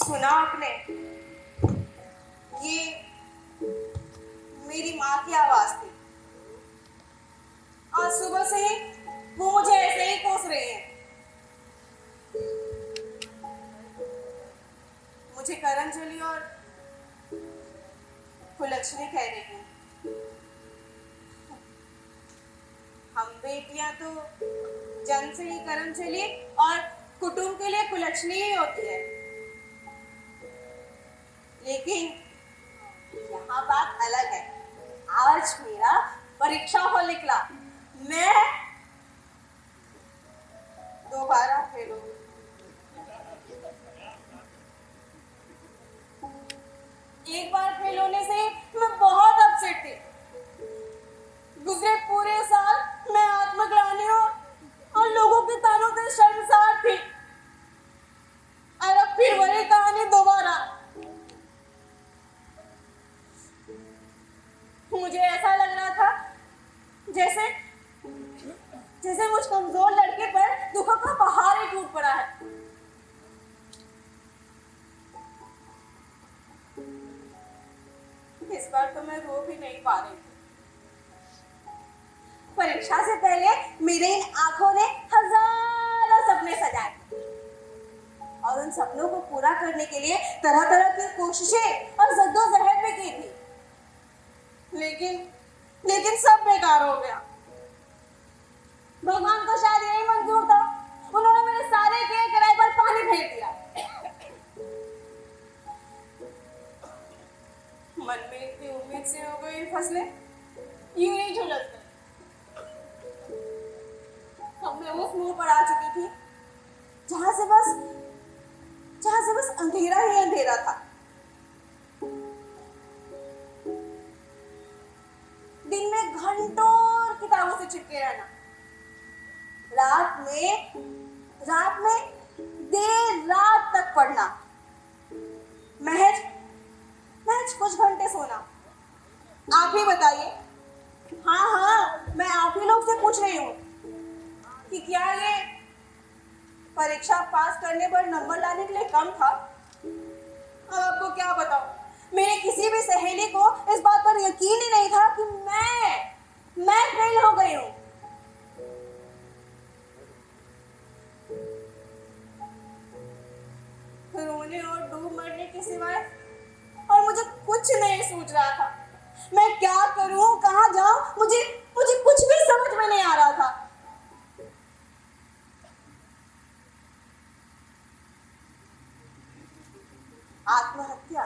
सुना आपने? ये मेरी माँ की आवाज थी। आज सुबह से ही वो मुझे ऐसे ही कोस रही है। मुझे करमचली और कुलक्षणी कह रही है। हम बेटियां तो जन्म से ही करमचली और कुटुंब के लिए कुलक्षणी ही होती है। लेकिन यहाँ बात अलग है। आज मेरा परीक्षा हॉल निकला। मैं दोबारा फेल हो गई। एक बार फेल होने से मैं बहुत अपसेट थी। गुजरे पूरे साल मैं आत्मग्लानि और लोगों के तानों से शर्मसार थी। और अब फिर वही कहानी दोबारा। मुझे ऐसा लग रहा था जैसे मुझ कमजोर लड़के पर दुखों का पहाड़ ही टूट पड़ा है। इस बार तो मैं रो भी नहीं पा रही थी। परीक्षा से पहले मेरे इन आंखों ने हजारों सपने सजाए और उन सपनों को पूरा करने के लिए तरह तरह की कोशिशें और जद्दोजहद भी की थी। लेकिन सब बेकार हो गया। भगवान को शायद यही मंजूर था। उन्होंने मेरे सारे किए कराए पर पानी फेर दिया। मन में इतनी उम्मीद से हो गई फसलें यूं ही झुलस गई। अब मैं उस मुंह पर आ चुकी थी जहां से बस अंधेरा ही अंधेरा था। दिन में घंटों किताबों से चिपके रहना, रात में देर रात तक पढ़ना, महज कुछ घंटे सोना। आप ही बताइए। हाँ, मैं आप ही लोग से पूछ रही हूँ कि क्या ये परीक्षा पास करने पर नंबर लाने के लिए कम था? अब आपको क्या बताऊं, मेरी किसी भी सहेली को इस बात पर यकीन ही नहीं था कि मैं फेल हो गई हूँ। रोने और डूब मरने के सिवाय और मुझे कुछ नहीं सूझ रहा था। मैं क्या करूं, कहां जाऊं, मुझे कुछ भी समझ में नहीं आ रहा था। आत्महत्या,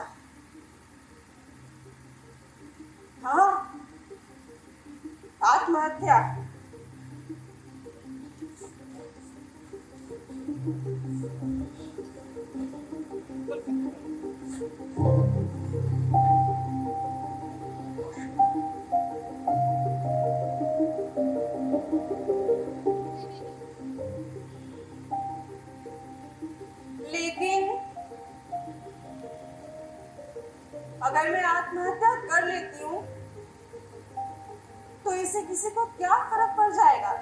हाँ, आत्महत्या। लेकिन अगर मैं आत्महत्या कर लेती हूँ तो इससे किसी को क्या फर्क पड़ जाएगा?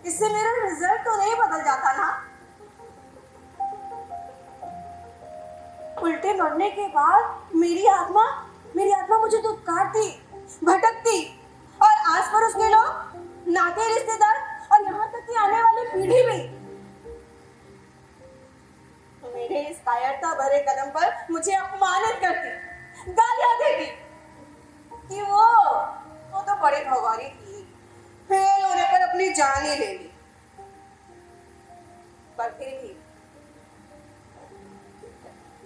इससे मेरा रिजल्ट तो नहीं बदल जाता ना। उल्टे मरने के बाद मेरी आत्मा मुझे दुत्कारती, भटकती और आस पड़ोस के लोग, नाते रिश्तेदार और यहाँ तक कि आने वाली पीढ़ी भी मेरे इस कायरता भरे कदम पर मुझे अपमानित करती, गालियां देती कि वो तो बड़ी भगवानी थी, फेल होने पर अपनी जान ही ले ली। पर फिर भी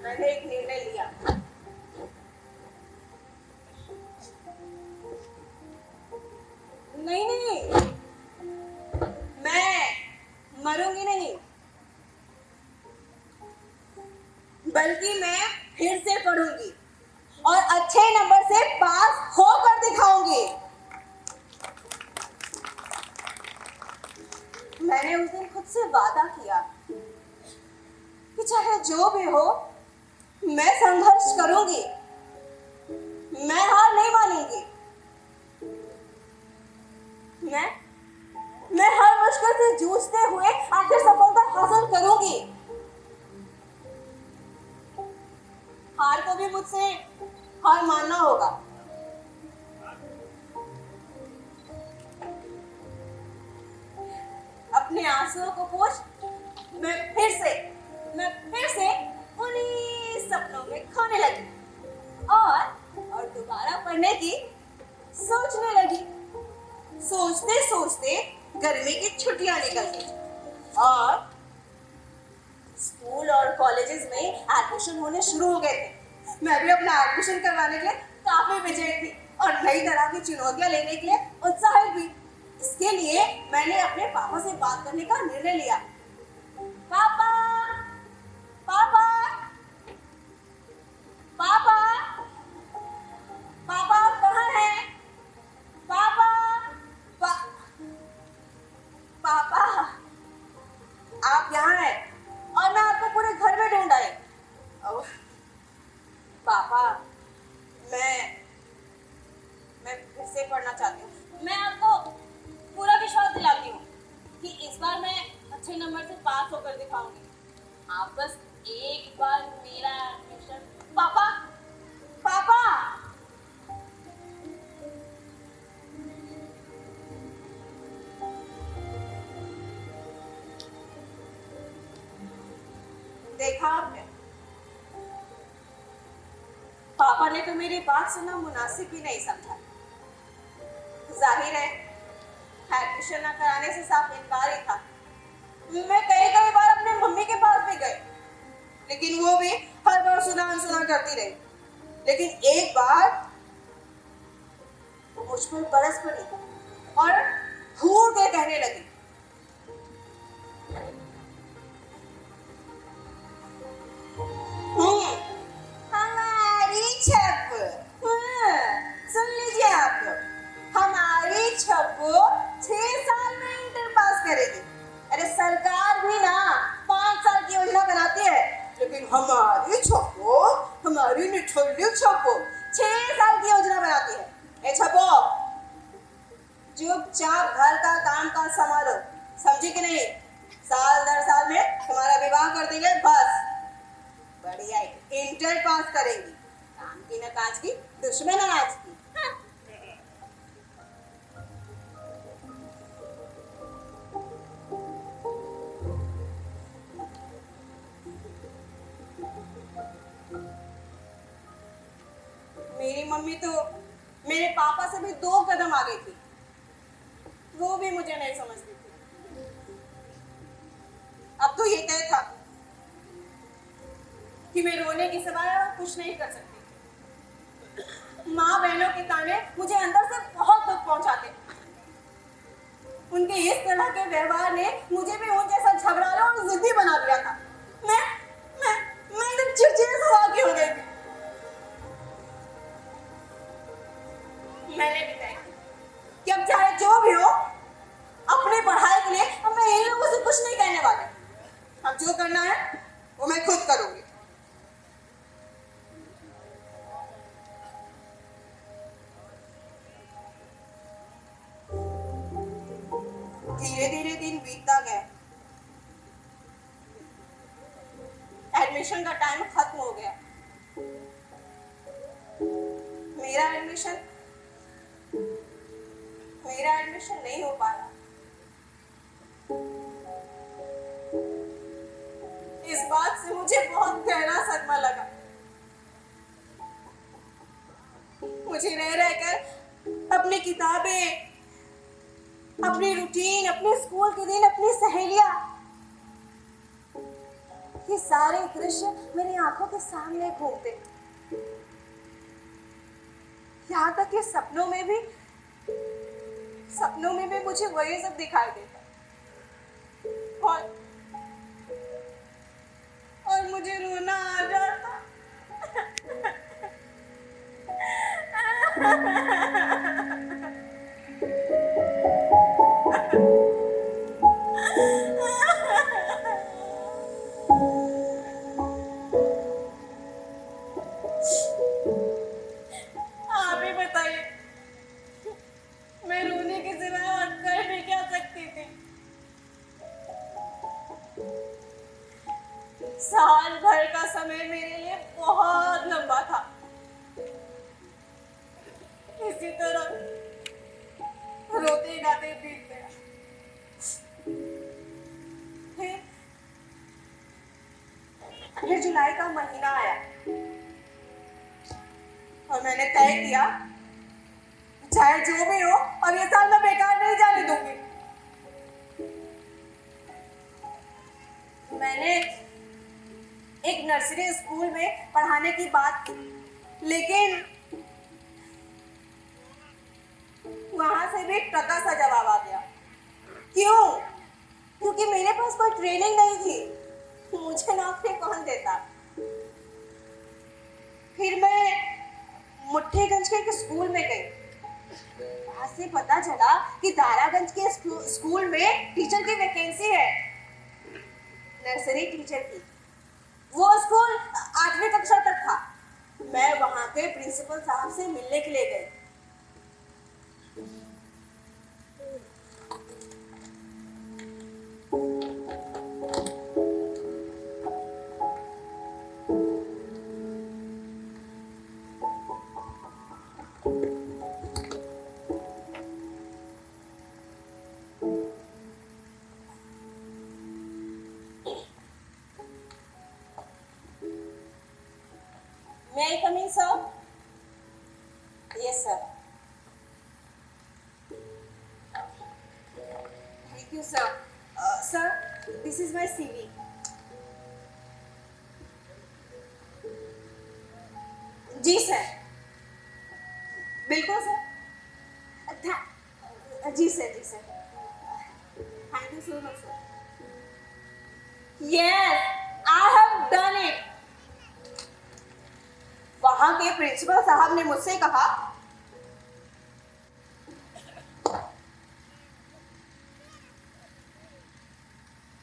मैंने एक निर्णय लिया। नहीं, मैं मरूंगी नहीं, बल्कि मैं फिर से पढ़ूंगी और अच्छे नंबर से पास होकर दिखाऊंगी। मैंने उस दिन खुद से वादा किया कि चाहे जो भी हो मैं संघर्ष करूंगी, मैं हार नहीं मानूंगी। मैं हर मुश्किल से जूझते हुए आखिर सफल से हार मानना होगा। अपने आंसुओं को पोंछ मैं फिर से उन्हीं सपनों में खोने लगी और दोबारा पढ़ने की सोचने लगी। सोचते सोचते गर्मी की छुट्टियां निकल गई और स्कूल और कॉलेजेस में एडमिशन होने शुरू हो गए थे। मैं भी अपना एडमिशन करवाने के लिए काफी विचलित थी और नई तरह की चुनौतियां लेने के लिए उत्साहित भी। इसके लिए मैंने अपने पापा से बात करने का निर्णय लिया। पापा, पापा, पापा, पापा आप कहाँ हैं? पापा, पापा, आप यहाँ हैं और मैं आपको पूरे घर में ढूंढ आई। पापा, मैं फिर से पढ़ना चाहती हूँ। मैं आपको पूरा विश्वास दिलाती हूँ कि इस बार मैं अच्छे नंबर से पास होकर दिखाऊंगी। आप बस एक बार मेरा एडमिशन। पापा, पापा, देखा आपने, पापा ने तो मेरी बात सुनना मुनासिब ही नहीं समझा। जाहिर है एडमिशन न कराने से साफ इनकार ही था। मैं कई बार अपने मम्मी के पास भी गई, लेकिन वो भी हर बार सुना अनसुना करती रही। लेकिन एक बार मुझ पर बरस पड़ी और फूट के कहने लगी, हमारी छप, सुन लीजिए आप, हमारी छप 6 साल में इंटर पास करेगी। अरे सरकार भी ना 5 साल की योजना बनाती है, लेकिन हमारी छप्पो, हमारी निठल्ली छप्पो 6 साल की योजना बनाती है। ए छप्पो, चुपचाप घर का काम काज संभालो, समझी कि नहीं? साल दर साल में तुम्हारा विवाह कर देंगे बस। बढ़िया इंटर पास करेंगी, काम की न काज की, दुश्मन अनाज की। मेरी मम्मी तो मेरे पापा से भी 2 कदम आगे थी। वो भी मुझे नहीं समझती थी। अब तो ये तय था कि मैं रोने के सिवाय कुछ नहीं कर सकती। माँ बहनों के ताने मुझे अंदर से बहुत दुख पहुंचाते। उनके इस तरह के व्यवहार ने मुझे भी उन जैसा झगड़ालू और जिद्दी बना दिया था। मैं एकदम चिड़चिड़े स्वभाव की हो गई थी। मैंने भी तय कि अब चाहे जो भी हो, अपनी पढ़ाई के लिए अब मैं इन लोगों से कुछ नहीं कहने वाली। अब जो करना है वो मैं खुद करूंगी। धीरे धीरे दिन बीतता गया। एडमिशन का टाइम खत्म हो गया। मेरा एडमिशन नहीं हो पाया। इस बात से मुझे बहुत गहरा सदमा लगा। मुझे रह रहकर अपनी किताबें, अपनी रूटीन, अपने स्कूल के दिन, अपनी सहेलियां, ये सारे दृश्य मेरी आंखों के सामने घूमते। यहाँ तक कि सपनों में भी मुझे वही सब दिखाई देता और मुझे रोना आ जाता। आप ही बताइए, मैं रोने के सिवा और कर भी क्या सकती थी? साल भर का समय मेरे लिए बहुत लंबा था। जुलाई का महीना आया और मैंने तय किया चाहे जो भी हो और ये साल मैं बेकार नहीं जाने दूंगी। मैंने एक नर्सरी स्कूल में पढ़ाने की बात की, लेकिन वहां से भी टका सा जवाब आ गया। क्यों? क्योंकि मेरे पास कोई ट्रेनिंग नहीं थी, मुझे नौकरी कौन देता। फिर मैं मुट्ठेगंज के एक स्कूल में गई। वहां से पता चला कि दारागंज के स्कूल में टीचर की वैकेंसी है, नर्सरी टीचर की। वो स्कूल 8वीं कक्षा तक था। मैं वहां के प्रिंसिपल साहब से मिलने के लिए गई। May I come in, sir? Yes, sir. Thank you, sir. Sir, this is my CV. जी सर, बिल्कुल सर। जी सर, जी sir. Thank you so much sir. Yes, I have done it. वहां के प्रिंसिपल साहब ने मुझसे कहा,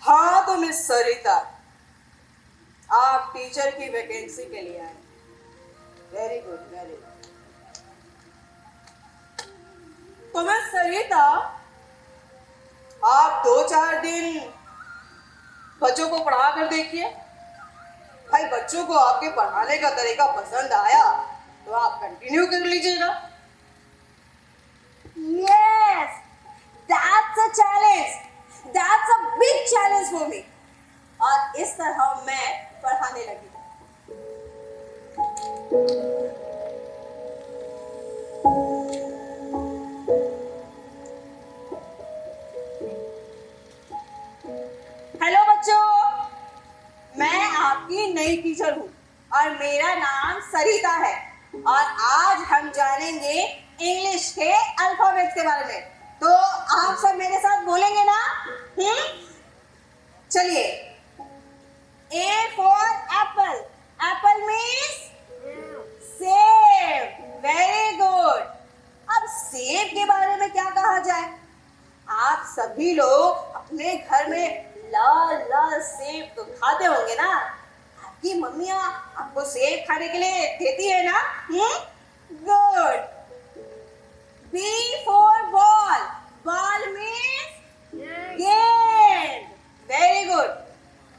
हाँ तो मिस सरिता, आप टीचर की वैकेंसी के लिए आए। Very good, very good. तो मिस सरिता, आप 2-4 दिन बच्चों को पढ़ा कर देखिए। भाई बच्चों को आपके पढ़ाने का तरीका पसंद आया तो आप कंटिन्यू कर लीजिएगा। Yes, that's a challenge. That's a big challenge for me. और इस तरह मैं पढ़ाने लगी। हेलो बच्चों, मैं आपकी नई टीचर हूँ और मेरा नाम सरिता है और आज हम जानेंगे इंग्लिश के अल्फाबेट्स के बारे में। तो आप सब मेरे साथ बोलेंगे ना? चलिए। A for apple. Apple means सेब। Very good. अब सेब के बारे में क्या कहा जाए? आप सभी लोग अपने घर में लाल लाल सेब तो खाते होंगे ना? आपकी मम्मियाँ आपको सेब खाने के लिए देती है ना? Good. B for ball. Ball means गेंद। Very good.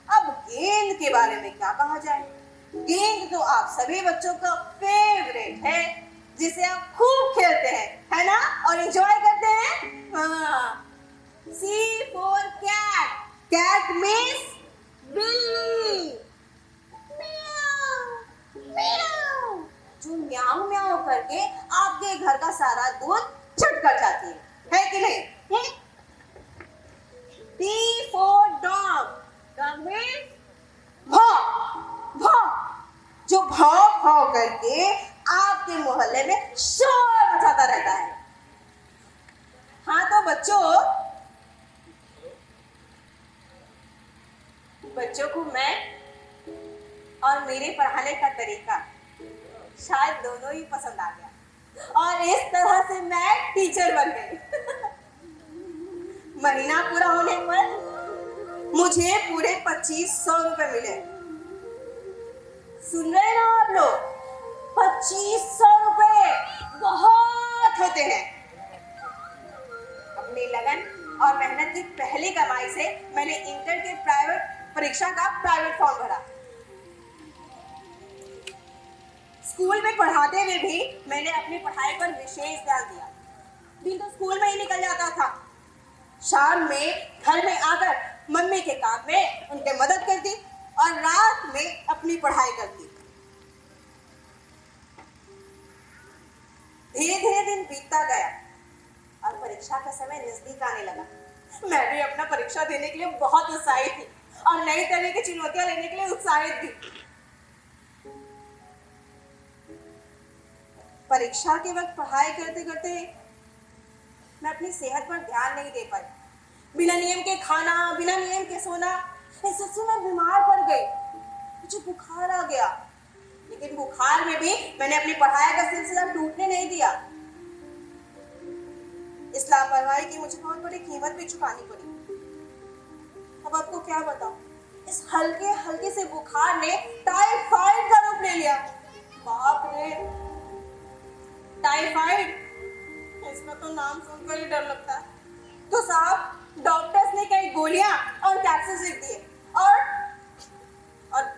अब गेंद के बारे में क्या कहा जाए? गेंद तो आप सभी बच्चों का फेवरेट है, जिसे आप खूब खेलते हैं, है ना? और एंजॉय करते हैं। हाँ। C for cat. Cat means बिल्ली। म्याऊ, म्याऊ। जो म्याऊ म्याऊ करके आपके घर का सारा दूध चट कर जाती है कि नहीं? D for dog. Dog means भाव, भाव। जो भाव भाव करके आपके मोहल्ले में शोर मचाता रहता है। हाँ तो बच्चों को मैं और मेरे पढ़ाने का तरीका शायद दोनों ही पसंद आ गया और इस तरह से मैं टीचर बन गई। महीना पूरा होने पर मुझे पूरे 2500 रुपए मिले। सुन रहे ना आप लोग? 2500 रुपए बहुत होते हैं। अपनी लगन और मेहनत की पहली कमाई से मैंने इंटर के प्राइवेट परीक्षा का प्राइवेट फॉर्म भरा। स्कूल में पढ़ाते हुए भी मैंने अपनी पढ़ाई पर विशेष ध्यान दिया। दिन तो स्कूल में ही निकल जाता था। शाम में घर में आकर मम्मी के काम में उनके मदद करती और रात में अपनी पढ़ाई करती। धीरे धीरे दिन बीतता गया और परीक्षा का समय नजदीक आने लगा। मैं भी अपना परीक्षा देने के लिए बहुत उत्साहित थी और नई तरह की चुनौतियां लेने के लिए उत्साहित थी। परीक्षा के वक्त पढ़ाई करते करते मैं अपनी सेहत पर ध्यान नहीं दे पाई। बिना नियम के खाना, बिना नियम के सोना, इससे मैं बीमार पड़ गई। मुझे बुखार आ गया, लेकिन बुखार में भी मैंने अपनी पढ़ाई का सिलसिला टूटने नहीं दिया। इस लापरवाही की मुझे बहुत बड़ी कीमत भी चुकानी पड़ी। अब आपको क्या बताऊं, इस हल्के हल्के से बुखार ने टाइफाइड का रूप ले लिया। बाप रे, टाइफाइड, इसका तो नाम सुनकर ही डर लगता है। तो साहब डॉक्टर्स ने कई गोलियां और कैप्सूल्स लिख दिए और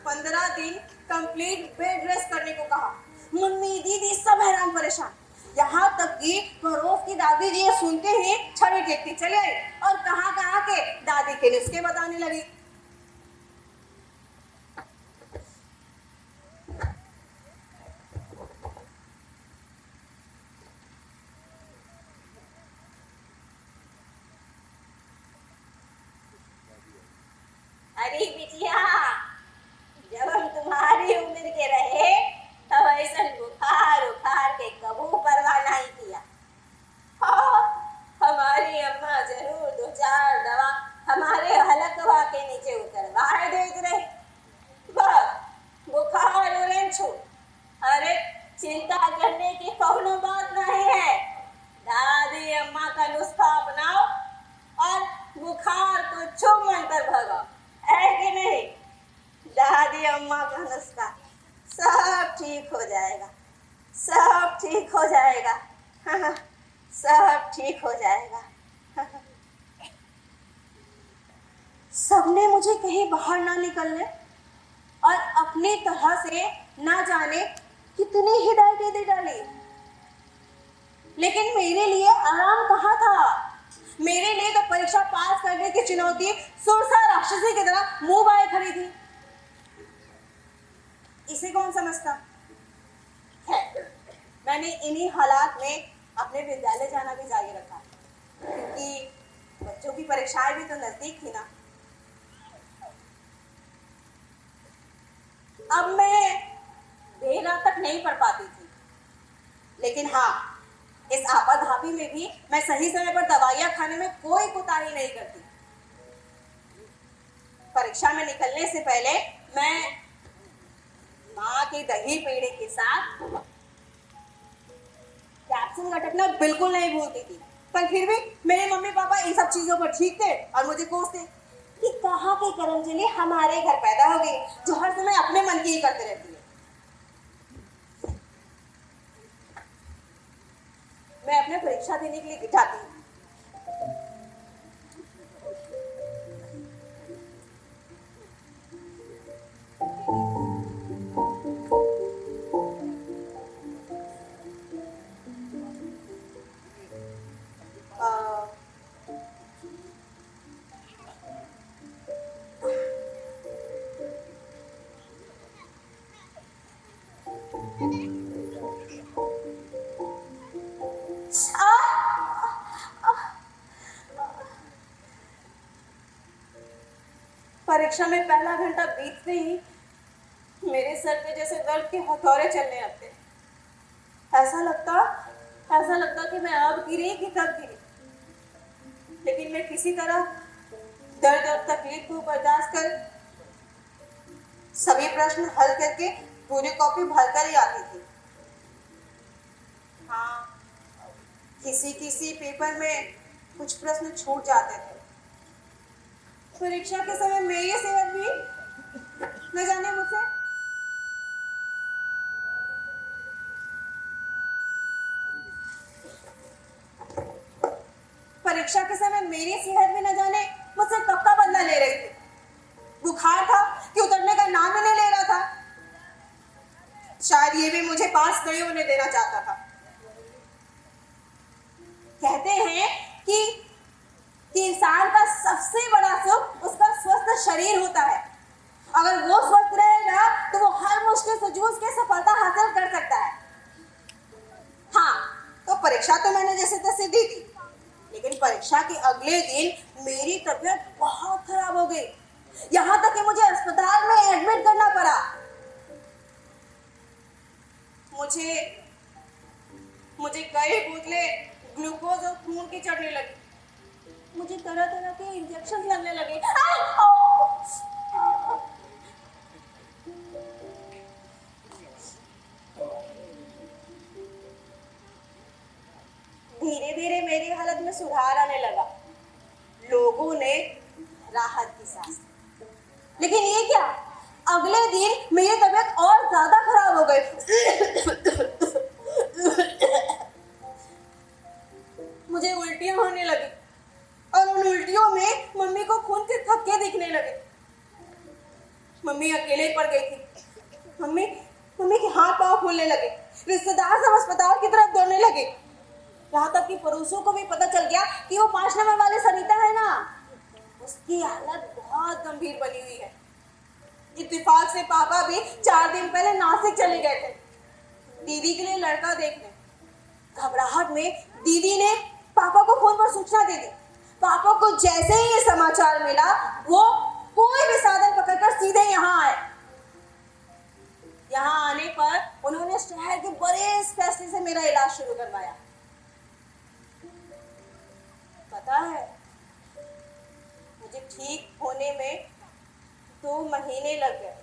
15 दिन कंप्लीट बेड रेस्ट करने को कहा। मम्मी, दीदी सब हैरान परेशान, यहाँ तक कि पड़ोस की दादी जी ये सुनते ही छड़ी टेकती चले आई और कहाँ के दादी के नुस्खे बताने लगी। अरे बिटिया, जब हम तुम्हारी उम्र के रहे तब ऐसा बुखार उखार के कबू परवाह नहीं किया। हाँ, हमारी अम्मा जरूर 2-4 दवा हमारे हलकवा के नीचे उतरवा देते रहे। बस बुखार उड़न छू, अरे चिंता करने की कोनो बात नहीं है। दादी अम्मा का नुस्खा अपनाओ और बुखार को छू मंतर भगाओ, है कि नहीं? दादी अम्मा का नुस्खा, सब ठीक हो जाएगा, सब ठीक हो जाएगा, सब ठीक हो जाएगा। सबने मुझे कहीं बाहर ना निकलने और अपनी तरह से ना जाने कितनी हिदायतें दे डाली, लेकिन मेरे लिए आराम कहाँ था? मेरे लिए तो परीक्षा पास करने की चुनौती सुरसा राक्षसी की तरह मुंह बाए खड़ी थी। इसे कौन समझता है? मैंने इन्हीं हालात में अपने विद्यालय जाना भी जारी रखा, क्योंकि बच्चों की परीक्षाएं भी तो नजदीक थी ना। अब मैं देर रात तक नहीं पढ़ पाती थी, लेकिन हाँ, इस आपाधापी में भी मैं सही समय पर दवाइयां खाने में कोई कोताही नहीं करती। परीक्षा में निकलने से पहले मैं माँ के दही पेड़े के साथ कैप्सूल लटकना बिल्कुल नहीं भूलती थी। पर फिर भी मेरे मम्मी पापा इन सब चीजों पर ठीक थे और मुझे कोसते कि कहाँ की करमचली हमारे घर पैदा हो गई जो हर समय अपने मन की ही करते रहती है। मैं अपने परीक्षा देने के लिए जाती हूँ। परीक्षा में पहला घंटा बीतते ही मेरे सर पे जैसे दर्द के हथौड़े चलने आते। ऐसा लगता कि मैं अब गिरी कि तब गिरी, लेकिन मैं किसी तरह दर्द और तकलीफ को बर्दाश्त कर सभी प्रश्न हल करके पूरी कॉपी भरकर ही आती थी। हाँ, किसी पेपर में कुछ प्रश्न छूट जाते थे। परीक्षा के समय मेरी सेहत भी न जाने मुझसे कब का बदला ले रही थी। बुखार था कि उतरने का नाम ही नहीं ले रहा था। शायद ये भी मुझे पास नहीं होने देना चाहता था। कहते हैं कि इंसान का सबसे बड़ा सुख उसका स्वस्थ शरीर होता है, अगर वो स्वस्थ रहेगा तो वो हर मुश्किल से जूझ के सफलता हासिल कर सकता है। हाँ, तो परीक्षा तो मैंने जैसे तैसे दी थी, लेकिन परीक्षा के अगले दिन मेरी तबीयत बहुत खराब हो गई, यहाँ तक कि मुझे अस्पताल में एडमिट करना पड़ा। मुझे कई बोतलें ग्लूकोज और खून की चढ़ने लगी। मुझे तरह तरह के इंजेक्शन लगने लगे। धीरे धीरे मेरी हालत में सुधार आने लगा। लोगों ने राहत की सांस ली। लेकिन ये क्या, अगले दिन मेरी तबीयत और ज्यादा खराब हो गई। मुझे उल्टियां होने लगी और उन उल्टियों में मम्मी को खून के थक्के दिखने लगे। मम्मी अकेले पड़ गई थी। मम्मी के हाथ पांव फूलने लगे। रिश्तेदार सब अस्पताल की तरफ दौड़ने लगे। यहाँ तक कि पड़ोसियों को भी पता चल गया कि वो 5 नंबर वाले सरिता है ना, उसकी हालत बहुत गंभीर बनी हुई है। इत्तेफाक से पापा भी 4 दिन पहले नासिक चले गए थे दीदी के लिए लड़का देखने। घबराहट में दीदी ने पापा को फोन पर सूचना दे दी। पापा को जैसे ही ये समाचार मिला, वो कोई भी साधन पकड़कर सीधे यहाँ आए। यहाँ आने पर उन्होंने शहर के बड़े स्पेशलिस्ट से मेरा इलाज शुरू करवाया। पता है, मुझे ठीक होने में 2 महीने लग गए।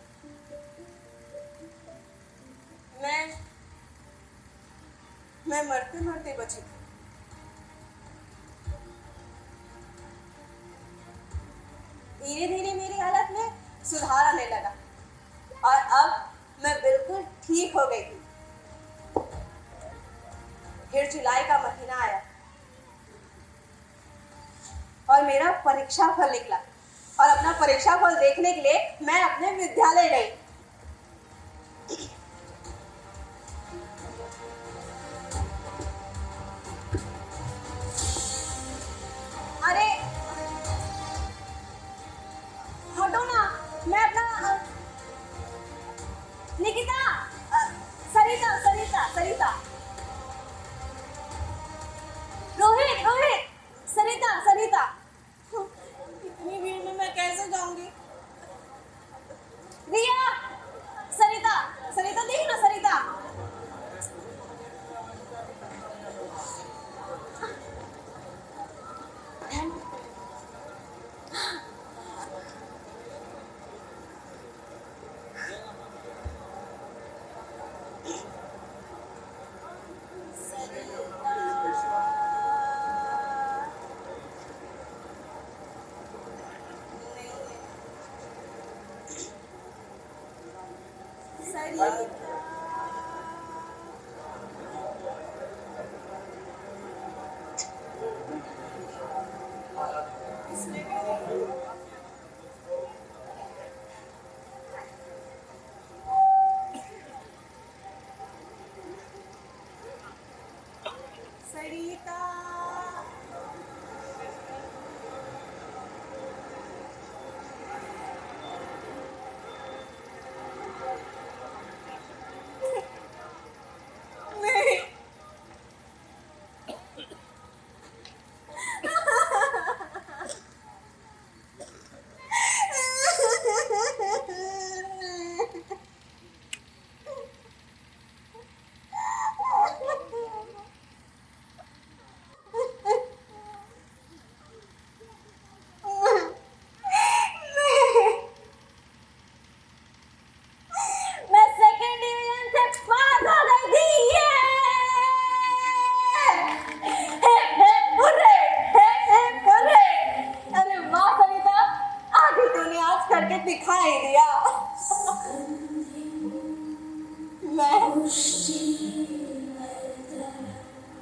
मैं मरते मरते बची थी। धीरे धीरे मेरी हालत में सुधार आने लगा और अब मैं बिल्कुल ठीक हो गई थी। फिर जुलाई का महीना आया और मेरा परीक्षा फल निकला और अपना परीक्षा फल देखने के लिए मैं अपने विद्यालय गई। अरे हटो ना, मैं अपना निकिता, सरिता, रोहित, सरिता, इतनी भीड़ में मैं कैसे जाऊंगी? रिया, सरिता देख ना, सरिता। दिखाई दिया।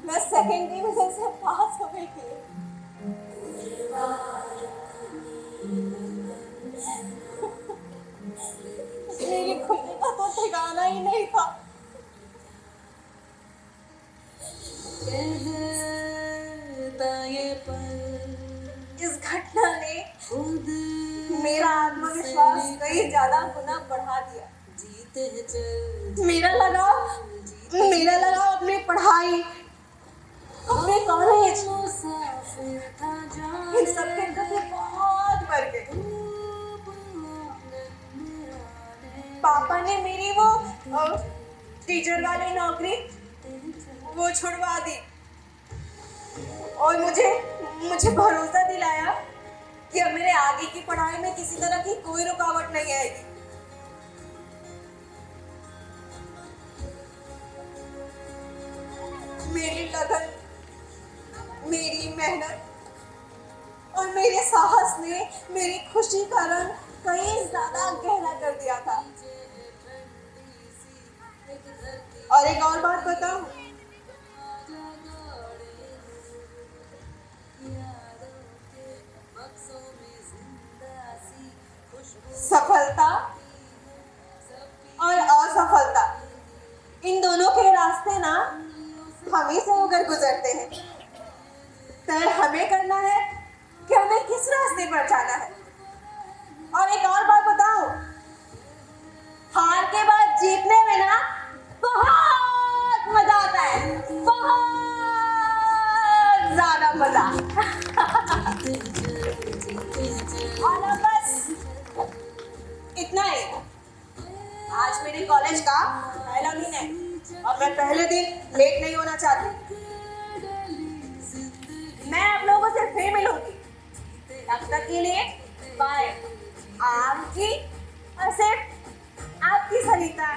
मैं सेकेंड डिवीजन से पास हो गई थी। मेरी खुशी का तो ठिकाना ही नहीं था। इस घटना ने मेरा आत्मविश्वास कई ज्यादा गुना बढ़ा दिया। मेरा लगाव अपनी पढ़ाई, अपने कॉलेज, इन सब के प्रति बहुत बढ़ गए। पापा ने मेरी वो टीचर वाली नौकरी वो छुड़वा दी और मुझे भरोसा दिलाया कि अब मेरे आगे की पढ़ाई में किसी तरह की कोई रुकावट नहीं आएगी। मेरी लगन, मेरी मेहनत और मेरे साहस ने मेरी खुशी का रंग कहीं ज्यादा गहरा कर दिया था। और एक और बात बताऊं, सफलता और असफलता, इन दोनों के रास्ते ना हम ही से होकर गुजरते हैं। तय हमें करना है कि हमें किस रास्ते पर जाना है। और एक और बात बताऊं, हार के बाद जीतने में ना बहुत मजा आता है, बहुत ज्यादा मजा। और अब बस इतना ही। आज मेरे कॉलेज का पहला दिन है और मैं पहले दिन लेट नहीं होना चाहती। मैं आप लोगों से फिर मिलूंगी। तब तक के लिए बाय। आपकी और सिर्फ आपकी सरिता।